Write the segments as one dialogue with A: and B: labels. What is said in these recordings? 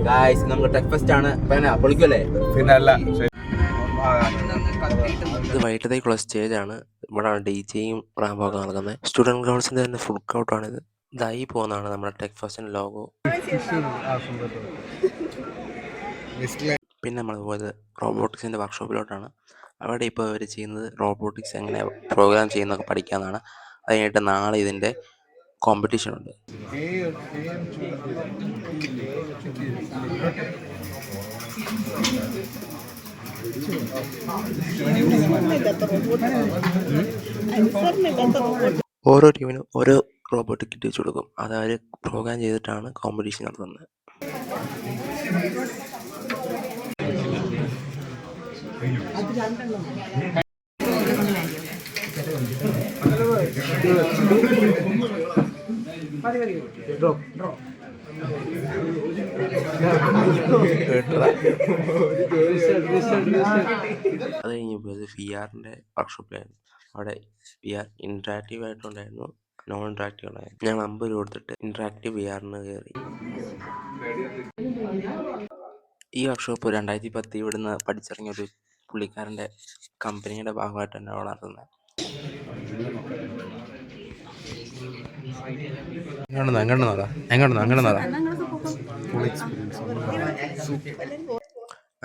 A: Guys നമുക്ക് tech fest ആണ്. പൊളിക്കല്ലേ?
B: പിന്നല്ല.
C: ഇത് വൈകിട്ടത്തേക്കുള്ള സ്റ്റേജാണ്. ഇവിടെ DJയും റാമ്പൊക്കെ നടക്കുന്നത്. സ്റ്റുഡൻറ് ഗ്രൗണ്ട്സിൻ്റെ തന്നെ ഫുഡ് കോർട്ടാണിത്. ഇതായി പോകുന്നതാണ് നമ്മുടെ ടെക് ഫെസ്റ്റിൻ്റെ ലോഗോ. പിന്നെ നമ്മൾ പോയത് റോബോട്ടിക്സിൻ്റെ വർക്ക്ഷോപ്പിലോട്ടാണ്. അവിടെ ഇപ്പോൾ അവർ ചെയ്യുന്നത് റോബോട്ടിക്സ് എങ്ങനെ പ്രോഗ്രാം ചെയ്യുന്നതൊക്കെ പഠിക്കാമെന്നാണ്. അത് കഴിഞ്ഞിട്ട് നാളെ ഇതിൻ്റെ കോമ്പറ്റീഷൻ ഉണ്ട്. ഓരോ ടീമിനും ഓരോ റോബോട്ടിക് കിറ്റ് വെച്ച് കൊടുക്കും. അത് അവർ പ്രോഗ്രാം ചെയ്തിട്ടാണ് കോമ്പറ്റീഷൻ നടത്തുന്നത്. അത് കഴിഞ്ഞ് പോയത് VR-ൻ്റെ വർക്ക്ഷോപ്പിലായിരുന്നു. അവിടെ VR ഇൻട്രാക്റ്റീവ് ആയിട്ടുണ്ടായിരുന്നു, നോൺ ഇൻട്രാക്റ്റീവ് ഉണ്ടായിരുന്നു. ഞങ്ങൾ 50 രൂപ കൊടുത്തിട്ട് ഇൻട്രാക്റ്റീവ് VR-ന് കയറി. ഈ വർക്ക്ഷോപ്പ് 2010 ഇവിടുന്ന് പഠിച്ചിറങ്ങിയ ഒരു പുള്ളിക്കാരൻ്റെ കമ്പനിയുടെ ഭാഗമായിട്ട് തന്നെ അവിടെ നടത്തുന്നത്.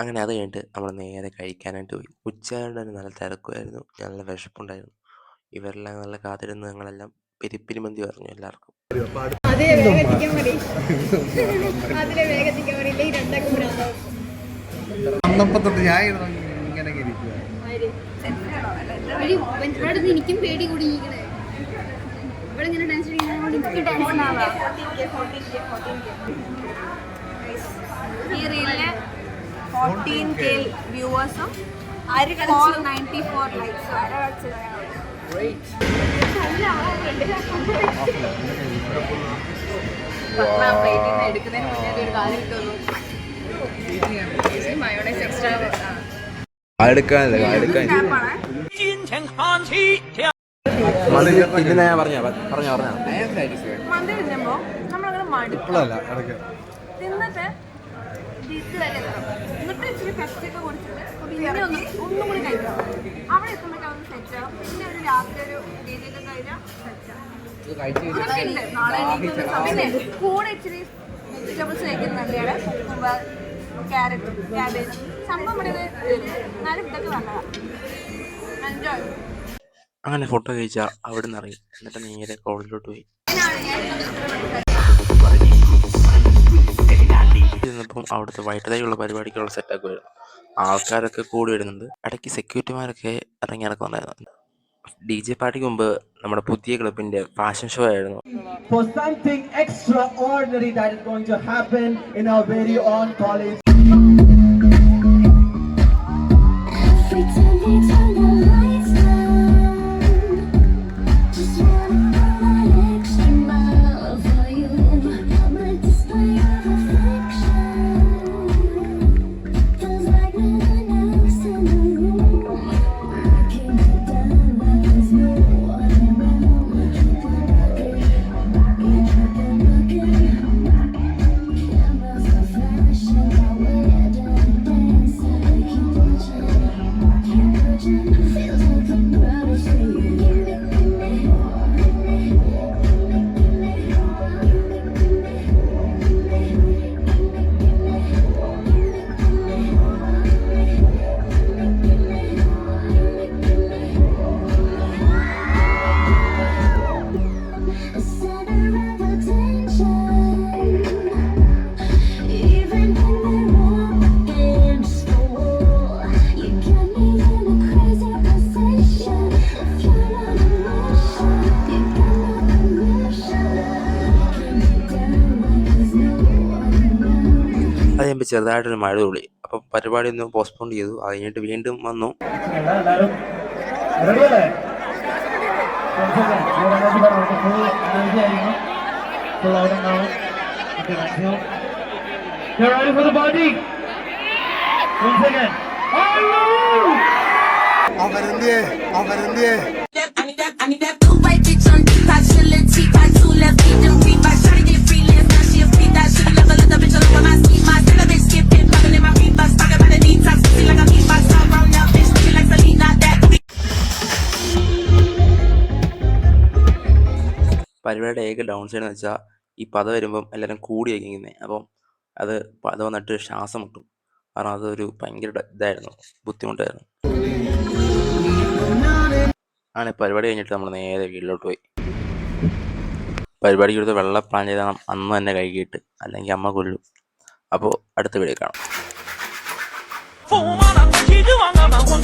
C: അങ്ങനെ അത് കഴിഞ്ഞിട്ട് നമ്മൾ നേരെ കഴിക്കാനായിട്ട് പോയി. ഉച്ചയായതുകൊണ്ട് തന്നെ നല്ല തിരക്കുമായിരുന്നു, നല്ല വിശപ്പുണ്ടായിരുന്നു. ഇവരെല്ലാം നല്ല കാത്തിരുന്ന് ഞങ്ങളെല്ലാം പെരിപ്പിരി മന്തി പറഞ്ഞു എല്ലാവർക്കും.
D: എനിക്കും പേടി കൂടി ഇവിടെ ഇങ്ങനെ ടെൻഷൻ ഈ റീലിന് 14K വ്യൂവേഴ്സും 494 ലൈക്സും. എടുക്കുന്നതിന് മുന്നേ ഒരു കാര്യം കിട്ടുന്നു. മയോണൈസ് എക്സ്ട്രാ മന്തി തിന്നുമ്പോ നമ്മളങ്ങനെ മടുപ്പല്ല തിന്നിട്ട് എന്നിട്ട് ഇച്ചിരി പെസ്റ്റൊക്കെ കുടിച്ചിട്ട് പിന്നെ ഒന്നും കൂടി കഴിക്കാം. അവിടെ എത്തുമ്പോഴേക്കും സെറ്റ് ആവും. പിന്നെ ഒരു രാത്രി ഒരു രീതിയൊക്കെ കഴിഞ്ഞാൽ സെറ്റ് നാളെ പിന്നെ കൂടെ ഇച്ചിരി വെജിറ്റബിൾസ് കഴിക്കുന്നുണ്ട്. കുക്കുംബർ, ക്യാരറ്റ്, ക്യാബേജ് സംഭവം ഇവിടെ എന്നാലും ഇതൊക്കെ നല്ലതാണ്. എൻജോയ്.
C: അങ്ങനെ ഫോട്ടോ കഴിച്ചാൽ അവിടെ നിന്ന് ഇറങ്ങി. എന്നിട്ട് നേരെ കോളേജിലോട്ട് പോയി. ചെന്നപ്പം അവിടുത്തെ വൈകിട്ടത്തേക്കുള്ള പരിപാടിക്കുള്ള സെറ്റൊക്കെ വരും. ആൾക്കാരൊക്കെ കൂടി വരുന്നുണ്ട്. ഇടയ്ക്ക് സെക്യൂരിറ്റിമാരൊക്കെ ഇറങ്ങി നടക്കുന്നുണ്ടായിരുന്നു. DJ പാർട്ടിക്ക് മുമ്പ് നമ്മുടെ പുതിയ ക്ലബിന്റെ ഫാഷൻ ഷോ ആയിരുന്നു.
E: For something extraordinary that is going to happen in our very own college.
C: ചെറുതായിട്ടൊരു മഴ തുള്ളി. അപ്പോൾ പരിപാടി ഒന്ന് പോസ്റ്റ്പോൺ ചെയ്തു. അത് കഴിഞ്ഞിട്ട് വീണ്ടും വന്നു.
F: Trying to get freelance, now she a freak that should've never let the bitch alone with my sleep, my
C: പരിപാടിയുടെ ഏക ഡൗൺ സൈഡ് എന്ന് വെച്ചാൽ ഈ പത വരുമ്പം എല്ലാവരും കൂടിയായിരിക്കും ഇരിക്കുന്നത്. അപ്പം അത് പത വന്നിട്ട് ശ്വാസം മുട്ടും. കാരണം അതൊരു ഭയങ്കര ഇതായിരുന്നു, ബുദ്ധിമുട്ടായിരുന്നു. അങ്ങനെ പരിപാടി കഴിഞ്ഞിട്ട് നമ്മൾ നേരെ വീട്ടിലോട്ട് പോയി. പരിപാടിക്ക് എടുത്ത് വെള്ളം പ്ലാൻ ചെയ്താൽ അന്ന് തന്നെ കഴുകിയിട്ട്, അല്ലെങ്കിൽ അമ്മ കൊല്ലും. അപ്പോൾ അടുത്ത വീഡിയോ കാണാം.